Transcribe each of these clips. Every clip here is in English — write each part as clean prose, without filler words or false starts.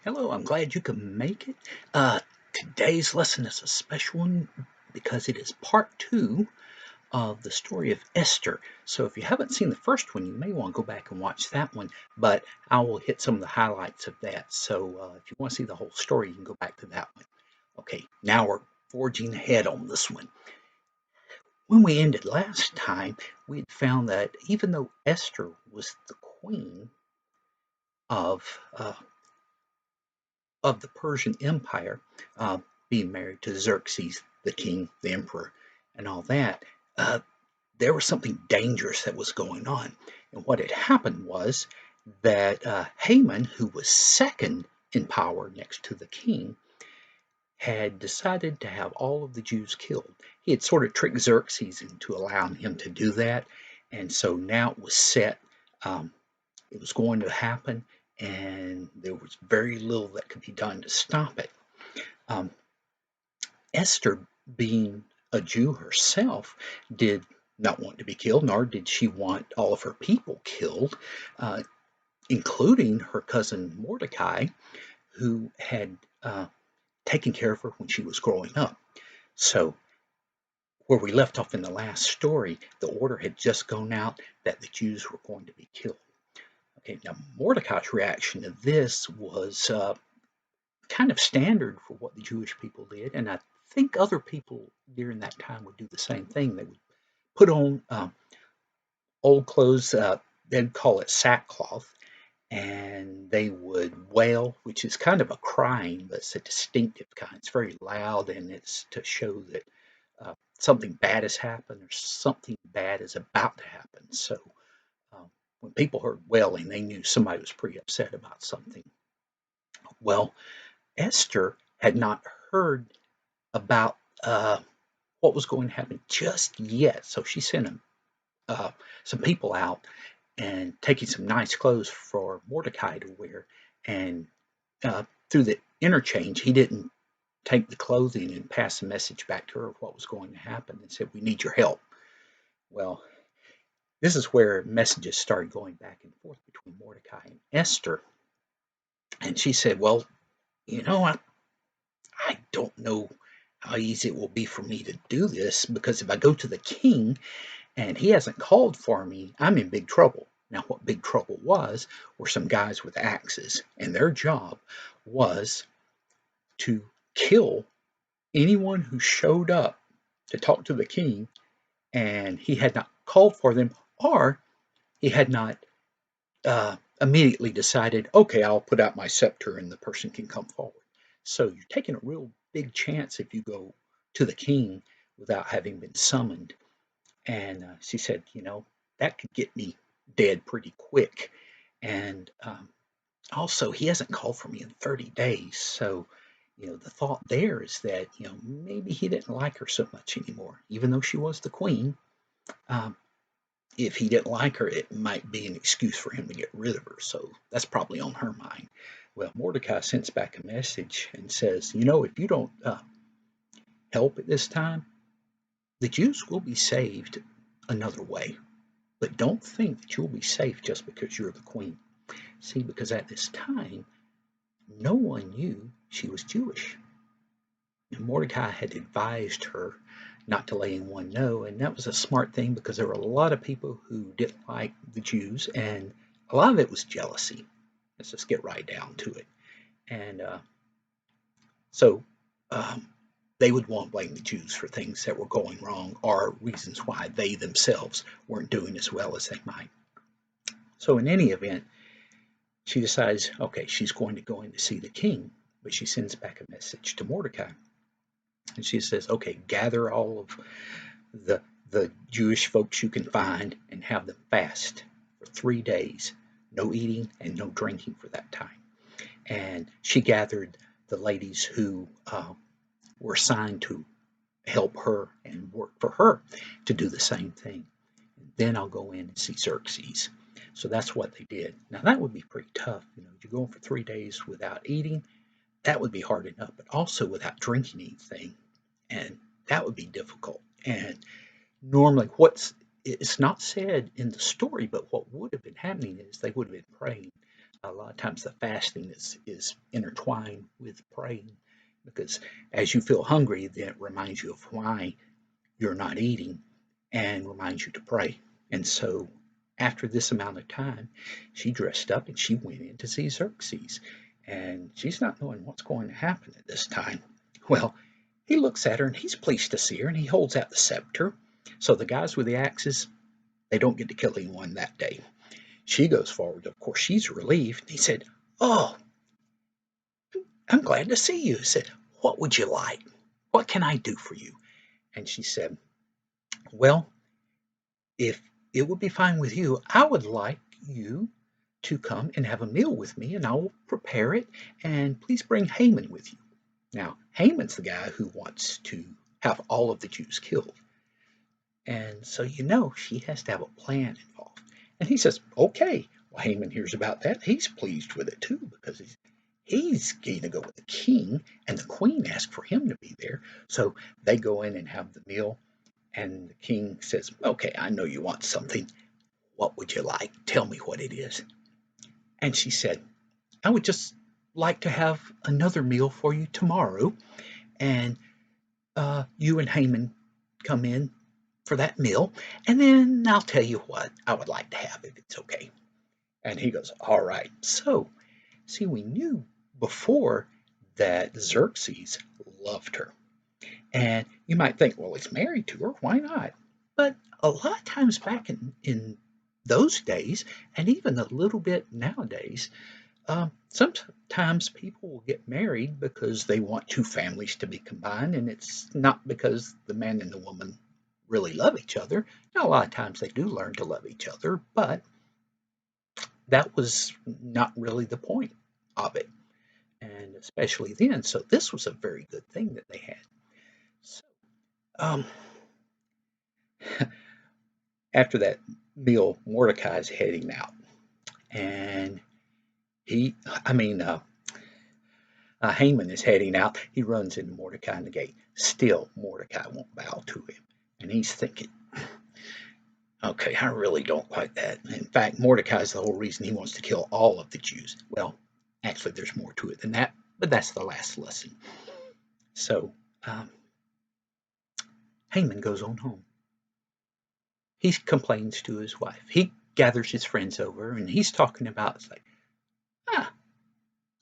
Hello, I'm glad you could make it. Today's lesson is a special one because it is part two of the story of Esther. So if you haven't seen the first one, you may want to go back and watch that one, but I will hit some of the highlights of that. So if you want to see the whole story, you can go back to that one. Okay, now we're forging ahead on this one. When we ended last time, we had found that even though Esther was the queen of of the Persian Empire, being married to Xerxes, the king, the emperor, and all that, uh, there was something dangerous that was going on. And what had happened was that Haman, who was second in power next to the king, had decided to have all of the Jews killed. He had sort of tricked Xerxes into allowing him to do that. And so now it was set. Um, it was going to happen, and there was very little that could be done to stop it. Um, Esther, being a Jew herself, did not want to be killed, nor did she want all of her people killed, uh, including her cousin Mordecai, who had taken care of her when she was growing up. So, where we left off in the last story, the order had just gone out that the Jews were going to be killed. Okay, now Mordecai's reaction to this was kind of standard for what the Jewish people did, and I think other people during that time would do the same thing. They would put on old clothes, they'd call it sackcloth, and they would wail, which is kind of a crying, but it's a distinctive kind. It's very loud, and it's to show that something bad has happened or something bad is about to happen. So um, when people heard wailing, they knew somebody was pretty upset about something. Well, Esther had not heard about what was going to happen just yet. So she sent uh, some people out and taking some nice clothes for Mordecai to wear. And through the interchange, he didn't take the clothing and pass the message back to her of what was going to happen and said, "We need your help." Well, this is where messages started going back and forth between Mordecai and Esther. And she said, "Well, you know, I don't know how easy it will be for me to do this because if I go to the king and he hasn't called for me, I'm in big trouble." Now, what big trouble was were some guys with axes, and their job was to kill anyone who showed up to talk to the king and he had not called for them, or he had not immediately decided, okay, I'll put out my scepter and the person can come forward. So you're taking a real big chance if you go to the king without having been summoned. And she said, that could get me dead pretty quick. And also, he hasn't called for me in 30 days. So, the thought there is that, maybe he didn't like her so much anymore, even though she was the queen. Um, if he didn't like her, it might be an excuse for him to get rid of her. So that's probably on her mind. Well, Mordecai sends back a message and says, if you don't help at this time, the Jews will be saved another way. But don't think that you'll be safe just because you're the queen. See, because at this time, no one knew she was Jewish. And Mordecai had advised her not to let anyone know, and that was a smart thing because there were a lot of people who didn't like the Jews, and a lot of it was jealousy. Let's just get right down to it. And so um, they would want to blame the Jews for things that were going wrong or reasons why they themselves weren't doing as well as they might. So, in any event, she decides, okay, she's going to go in to see the king, but she sends back a message to Mordecai. And she says, okay, gather all of the, the Jewish folks you can find and have them fast for 3 days. No eating and no drinking for that time. And she gathered the ladies who were assigned to help her and work for her to do the same thing. Then I'll go in and see Xerxes. So that's what they did. Now that would be pretty tough. You're going for 3 days without eating. That would be hard enough, but also without drinking anything, and that would be difficult. And normally, it's not said in the story, but what would have been happening is they would have been praying A lot of times the fasting is intertwined with praying because as you feel hungry, then it reminds you of why you're not eating and reminds you to pray. And so after this amount of time, she dressed up and she went in to see Xerxes. And she's not knowing what's going to happen at this time. Well, he looks at her and he's pleased to see her and he holds out the scepter. So the guys with the axes, they don't get to kill anyone that day. She goes forward. Of course, she's relieved. He said, "Oh, I'm glad to see you." He said, "What would you like? What can I do for you?" And she said, "Well, if it would be fine with you, I would like you to come and have a meal with me, and I will prepare it. And please bring Haman with you." Now, Haman's the guy who wants to have all of the Jews killed. And so, she has to have a plan involved. And he says, "Okay." Well, Haman hears about that. He's pleased with it too because he's going to go with the king, and the queen asked for him to be there. So they go in and have the meal. And the king says, "Okay, I know you want something. What would you like? Tell me what it is." And she said, "I would just like to have another meal for you tomorrow. And you and Haman come in for that meal. And then I'll tell you what I would like to have if it's okay." And he goes, "All right." So, see, we knew before that Xerxes loved her. And you might think, well, he's married to her. Why not? But a lot of times back in those days, and even a little bit nowadays, sometimes people will get married because they want two families to be combined, and it's not because the man and the woman really love each other. Now, a lot of times they do learn to love each other, but that was not really the point of it, and especially then. So this was a very good thing that they had. So, um, after that meal, Mordecai's heading out, and I mean, Haman is heading out. He runs into Mordecai in the gate. Still, Mordecai won't bow to him, and he's thinking, "Okay, I really don't like that." In fact, Mordecai is the whole reason he wants to kill all of the Jews. Well, actually, there's more to it than that, but that's the last lesson. So, Haman goes on home. He complains to his wife. He gathers his friends over, and he's talking about, it's like, ah,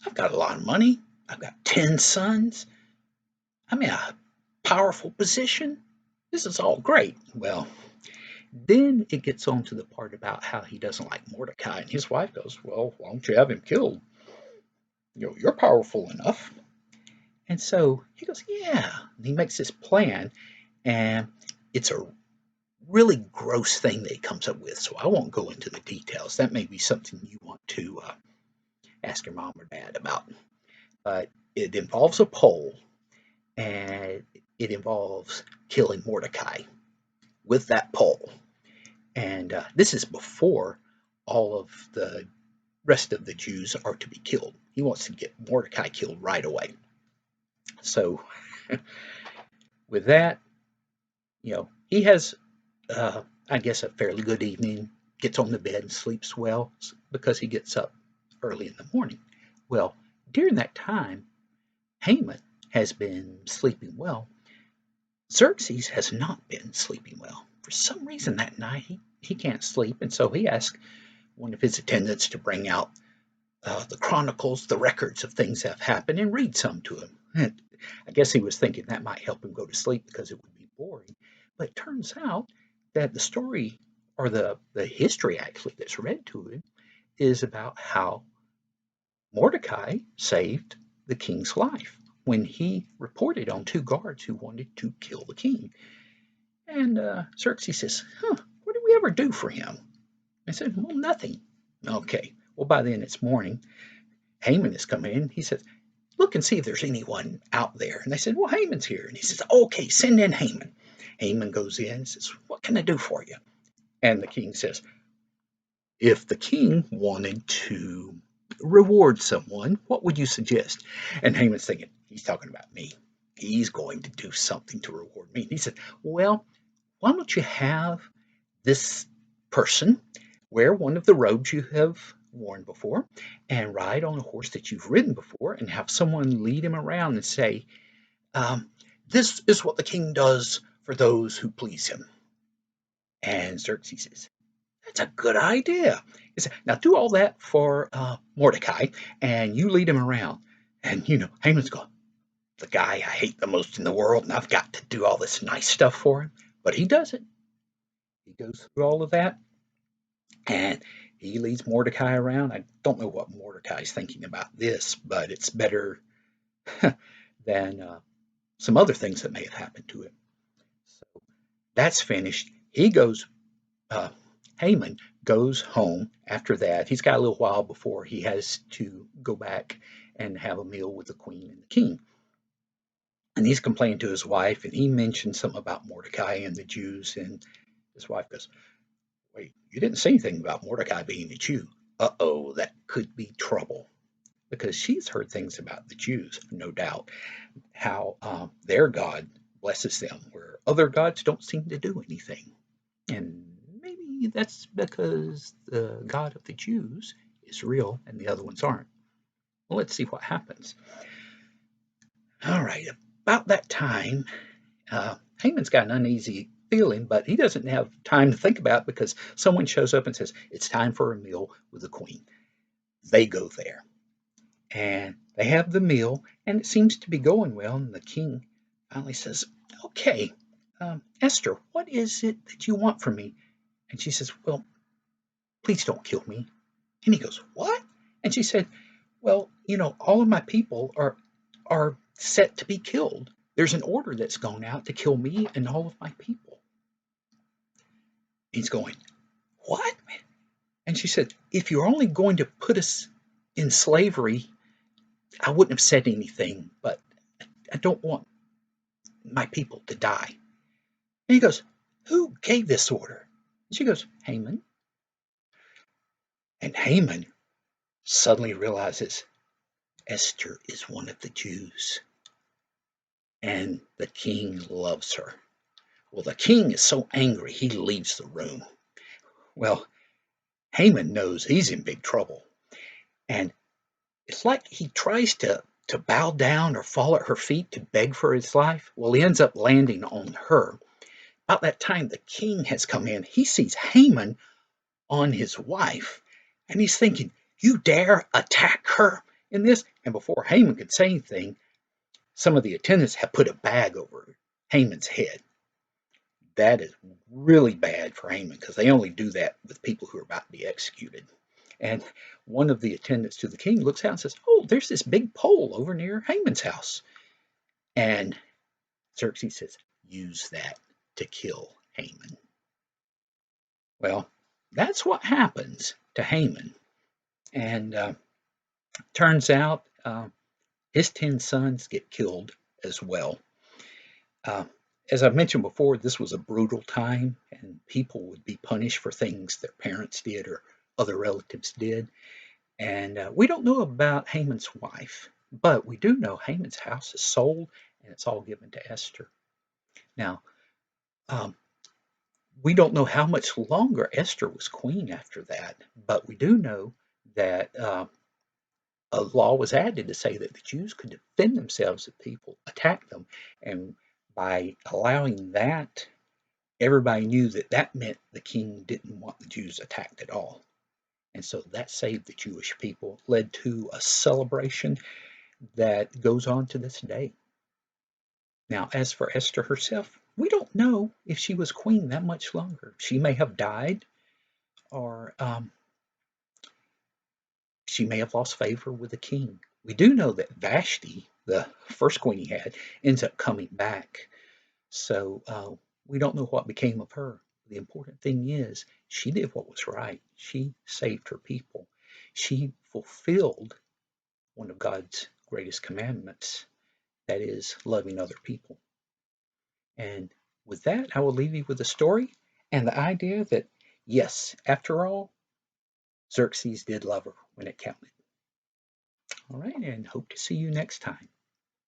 I've got a lot of money. I've got 10 sons. I'm in a powerful position. This is all great. Well, then it gets on to the part about how he doesn't like Mordecai, and his wife goes, "Well, why don't you have him killed? You're powerful enough." And so he goes, "Yeah." And he makes this plan, and it's a really gross thing that he comes up with. So I won't go into the details. That may be something you want to ask your mom or dad about. But it involves a pole, and it involves killing Mordecai with that pole. And this is before all of the rest of the Jews are to be killed. He wants to get Mordecai killed right away. So, with that, he has, I guess, a fairly good evening, gets on the bed and sleeps well because he gets up early in the morning. Well, during that time, Haman has been sleeping well. Xerxes has not been sleeping well. For some reason that night, he can't sleep, and so he asks one of his attendants to bring out the chronicles, the records of things that have happened, and read some to him. And I guess he was thinking that might help him go to sleep because it would be boring. But it turns out that the story, or the history actually that's read to him, is about how Mordecai saved the king's life when he reported on two guards who wanted to kill the king. And Xerxes says, "What did we ever do for him?" I said, "Well, nothing." Okay, well, by then it's morning. Haman is coming in. He says, "Look and see if there's anyone out there." And they said, "Well, Haman's here." And he says, "Okay, send in Haman." Haman goes in and says, "What can I do for you?" And the king says, "If the king wanted to reward someone, what would you suggest?" And Haman's thinking, he's talking about me. He's going to do something to reward me. And he said, "Well, why don't you have this person wear one of the robes you have worn before and ride on a horse that you've ridden before and have someone lead him around and say, um, this is what the king does for those who please him. And Xerxes says, that's a good idea. He said, now do all that for Mordecai and you lead him around. And, Haman's going, the guy I hate the most in the world, and I've got to do all this nice stuff for him. But he does it. He goes through all of that and he leads Mordecai around. I don't know what Mordecai's thinking about this, but it's better than some other things that may have happened to him. So that's finished. Uh, Haman goes home after that. He's got a little while before he has to go back and have a meal with the queen and the king. And he's complaining to his wife, and he mentions something about Mordecai and the Jews. And his wife goes, wait, you didn't say anything about Mordecai being a Jew. Uh-oh, that could be trouble. Because she's heard things about the Jews, no doubt, how their God blesses them, where other gods don't seem to do anything. And maybe that's because the God of the Jews is real and the other ones aren't. Well, let's see what happens. All right, about that time, Haman's got an uneasy feeling, but he doesn't have time to think about it because someone shows up and says, it's time for a meal with the queen. They go there and they have the meal, and it seems to be going well. And the king finally says, okay, Esther, what is it that you want from me? And she says, well, please don't kill me. And he goes, what? And she said, well, all of my people are set to be killed. There's an order that's gone out to kill me and all of my people. He's going, what? And she said, if you're only going to put us in slavery, I wouldn't have said anything, but I don't want my people to die. And he goes, who gave this order? And she goes, Haman. And Haman suddenly realizes Esther is one of the Jews, and the king loves her. Well, the king is so angry, he leaves the room. Well, Haman knows he's in big trouble, and it's like he tries to bow down or fall at her feet to beg for his life. Well, he ends up landing on her. About that time, the king has come in. He sees Haman on his wife, and he's thinking, you dare attack her in this? And before Haman could say anything, some of the attendants have put a bag over Haman's head. That is really bad for Haman because they only do that with people who are about to be executed. And one of the attendants to the king looks out and says, oh, there's this big pole over near Haman's house. And Xerxes says, use that to kill Haman. Well, that's what happens to Haman. And turns out his 10 sons get killed as well. Uh, as I mentioned before, this was a brutal time, and people would be punished for things their parents did or other relatives did. And we don't know about Haman's wife, but we do know Haman's house is sold and it's all given to Esther. Now, um, we don't know how much longer Esther was queen after that, but we do know that a law was added to say that the Jews could defend themselves if people attacked them. And by allowing that, everybody knew that that meant the king didn't want the Jews attacked at all. And so that saved the Jewish people, led to a celebration that goes on to this day. Now, as for Esther herself, we don't know if she was queen that much longer. She may have died, or she may have lost favor with the king. We do know that Vashti, the first queen he had, ends up coming back. So we don't know what became of her. The important thing is she did what was right. She saved her people. She fulfilled one of God's greatest commandments, that is, loving other people. And with that, I will leave you with the story and the idea that, yes, after all, Xerxes did love her when it counted. All right, and hope to see you next time.